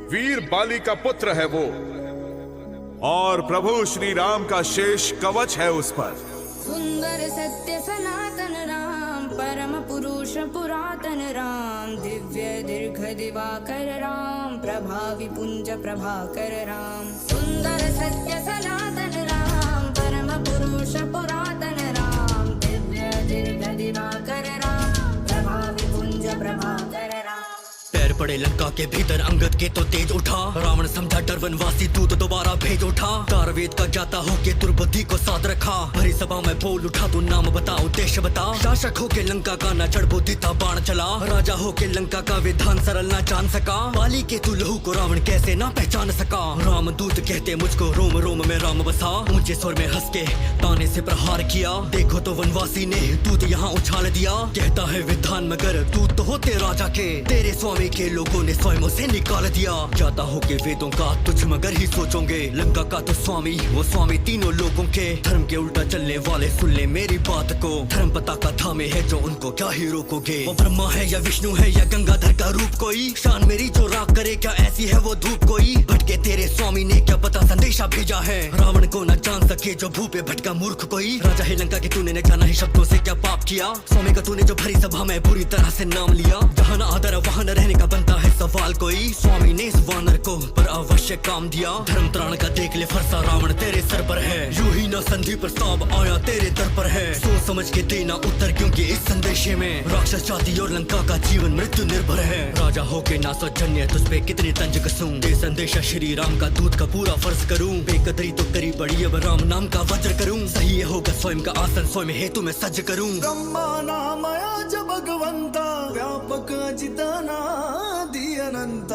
वीर बाली का पुत्र है वो, और प्रभु श्री राम का शेष कवच है उस पर। सुंदर सत्य सनातन राम, परम पुरुष पुरातन राम, दिव्य दीर्घ दिवाकर राम, प्रभावी पुंज प्रभाकर राम। सुंदर सत्य सनातन राम, परम पुरुष पुरातन राम, दिव्य दीर्घ दिवाकर राम, प्रभावी पुंज प्रभाकर राम। पैर पड़े लंका के भीतर अंगद के तो तेज उठा, रावण समझा डर वनवासी तू तो दोबारा भेज उठा। कारवेद का ज्ञाता होके दुर्बुद्धि को साथ रखा, भरी सभा में बोल उठा तू नाम बता उद्देश्य बता। शासक होके लंका का न चढ़ बुद्धि था बाण चला, राजा होके लंका का विधान सरल ना जान सका। बाली के तू लहू को रावण कैसे ना पहचान सका, राम दूत कहते मुझको रोम रोम में राम बसा। ऊंचे स्वर में हंस के ताने से प्रहार किया, देखो तो वनवासी ने दूत यहाँ उछाल दिया। कहता है विधान मगर दूत तो होते राजा के, तेरे स्वामी के लोगों ने स्वयं से निकाल दिया। जाता हो के वेदों का तुझ मगर ही सोचोगे, लंका का तो स्वामी वो स्वामी तीनों लोगों के। धर्म के उल्टा चलने वाले सुन ले मेरी बात को, धर्म पता का थामे है जो उनको क्या ही रोकोगे। वो ब्रह्मा है या विष्णु है या गंगाधर का रूप कोई, शान मेरी जो राख करे क्या ऐसी है वो धूप कोई। भटके तेरे स्वामी ने क्या पता संदेशा भेजा है, रावण को न जान सके जो भूपे भटका मूर्ख कोई। राजा है लंका के तूने न जाना है शब्दों से क्या पाप किया, स्वामी का तूने जो भरी सभा में बुरी तरह से नाम लिया। जहाँ न आदर वहाँ न रहने का बनता है सवाल कोई, स्वामी ने इस वानर को पर अवश्य काम दिया। धर्म त्राण का देख ले फरसा रावण तेरे सर पर है, यूं ही न संधि प्रस्ताव आया तेरे दर पर है। सोच समझ के देना उत्तर क्योंकि इस संदेशे में राक्षस जाति और लंका का जीवन मृत्यु निर्भर है। राजा होके ना सौजन्य तुझ पे कितनी तंज कसूं, दे संदेशा श्री राम का दूत का पूरा फर्ज करूं। बेकदरी तो करी बड़ी अब राम नाम का वज्र करूं, सही होगा स्वयं का आसन स्वयं हेतु मैं सज्ज करूं। ब्रह्मा नामया च भगवंता, व्यापक अजितानादि अनंत।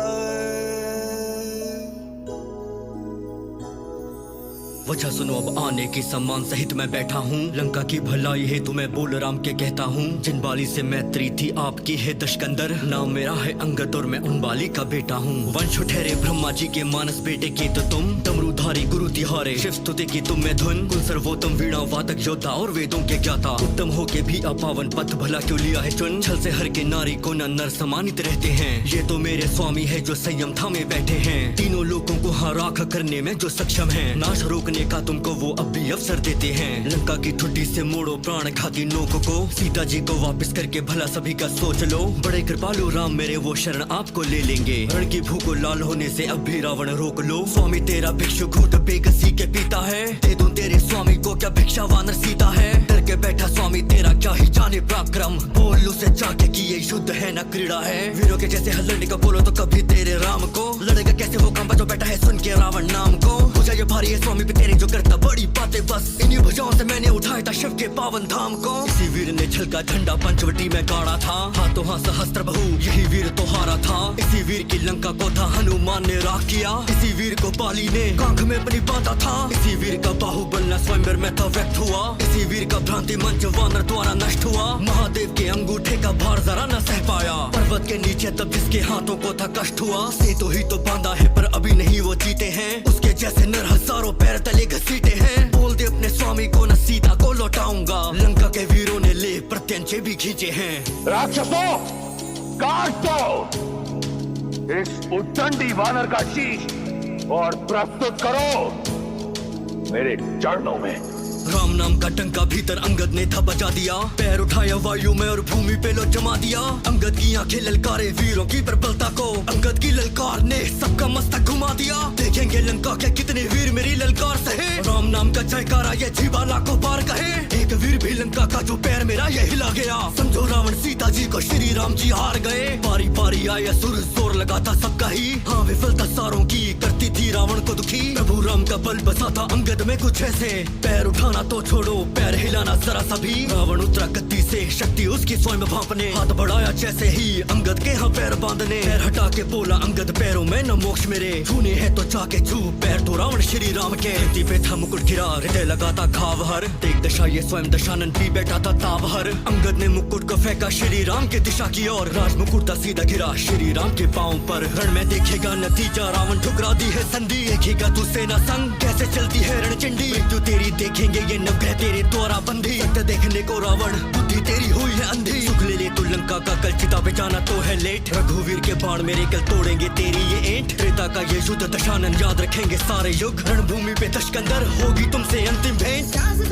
वजह सुनो अब आने की सम्मान सहित मैं बैठा हूँ, लंका की भलाई है तुम्हें बोल राम के कहता हूँ। जिन बाली से मैत्री थी आपकी है दशकंदर, नाम मेरा है अंगद और मैं उन बाली का बेटा हूँ। वंश ठहरे ब्रह्मा जी के मानस बेटे के तो तुम, डमरूधारी गुरु तिहारे शिव स्तुति की तुम में धुन। कुल सर्वोत्तम वीणा वादक योद्धा और वेदों के ज्ञाता, उत्तम हो के भी अपावन पथ भला क्यों लिया है चुन। छल से हर के नारी को न नर सम्मानित रहते हैं, ये तो मेरे स्वामी है जो संयम थामे बैठे हैं। तीनों लोगों को हाँ राख करने में जो सक्षम है, नाश रोकने का तुमको वो अब भी अवसर देते हैं। लंका की ठुड्डी से मोड़ो प्राण घाती नोक को, सीता जी को वापस करके भला सभी का सोच लो। बड़े कृपालु राम मेरे वो शरण आपको ले लेंगे, रण की भूख को लाल होने से अब भी रावण रोक लो। स्वामी तेरा भिक्षु घूट बेकसी के पीता है, दे दूं तेरे स्वामी को क्या भिक्षा वानर सीता है। डर के बैठा स्वामी तेरा क्या ही जाने पराक्रम, बोल उसे जाके कि ये युद्ध है न क्रीड़ा है। वीरों के जैसे लड़ने का बोलो तो कभी तेरे राम को, लड़ेगा कैसे वो काम जो बैठा है सुन के रावण नाम को। भुजा ये भारी है स्वामी पे तेरे जो करता बड़ी बातें, बस इन्हीं भुजाओं से मैंने उठाया था शिव के पावन धाम को। इसी वीर ने झलका झंडा पंचवटी में गाड़ा था, हाथों हाथ सहस्त्र बहु यही वीर तो हारा था। इसी वीर की लंका को था हनुमान ने राख किया, इसी वीर को बाली ने कांख में अपनी बांधा था। इसी वीर का बाहुबल न स्वयंवर में था व्यक्त हुआ, इसी वीर का भ्रांति मंच वानर द्वारा नष्ट हुआ। महादेव के अंगूठे का भार जरा न सह पाया, पर्वत के नीचे तब जिसके हाथों को था कष्ट हुआ। सेतु ही तो बांधा है पर अभी नहीं वो जीते हैं, उसके जैसे नर हजारों पैर तले घसीटे हैं। बोल दे अपने स्वामी को न सीता को लौटाऊंगा, लंका के वीरों ने ले प्रत्यंचे भी खींचे हैं। राक्षसों काट दो इस उद्दंडी वानर का शीश और प्रस्तुत करो मेरे चरणों में। राम नाम का डंका भीतर अंगद ने था बजा दिया, पैर उठाया वायु में और भूमि पे लो जमा दिया। अंगद की आंखें ललकारे वीरों की प्रबलता को, अंगद की ललकार ने सबका मस्तक घुमा दिया। देखेंगे लंका के कितने वीर मेरी ललकार सहे, राम नाम का जयकारा ये जीवा लाखों पार कहे। एक वीर भी लंका का जो पैर मेरा ये हिला गया, समझो रावण सीता जी को श्री राम जी हार गए। बारी बारी आया सुर जोर लगाता सबका ही, हाँ विफलता सारों की करती थी रावण को दुखी। प्रभु राम का बल बसा था अंगद में कुछ ऐसे, पैर उठाना तो छोड़ो पैर हिलाना जरा सा भी। रावण उतरा गद्दी से शक्ति उसकी स्वयं भांपने, हाथ बढ़ाया जैसे ही अंगद के हाँ पैर बांधने। पैर हटा के बोला अंगद पैरों में न मोक्ष मेरे, छूने हैं तो जाके छू पैर तो रावण श्री राम के। धरती पे था मुकुट गिरा हृदय लगाता घाव हर, देख दशा ये स्वयं दशानन भी बैठा था ताव हर। अंगद ने मुकुट को फेंका श्री राम के दिशा की ओर, राज मुकुट सीधा गिरा श्री राम के पांव पर। रण में देखेगा नतीजा रावण ठुकरा दी है संधि, देखेगा तू सेना संग कैसे चलती है रणचंडी। मृत्यु तेरी देखेंगे ये नवग्रह तेरे द्वारा बंधी। सत्य देखने को रावण बुद्धि तेरी हुई है अंधी। सुख ले ले तू लंका का कल चिता पे जाना तो है लेट। रघुवीर के बाण मेरे कल तोड़ेंगे तेरी ये एंट। त्रेता का ये युद्ध दशानन याद रखेंगे सारे युग। रणभूमि पे दशकंदर होगी तुमसे अंतिम भेंट। श्वास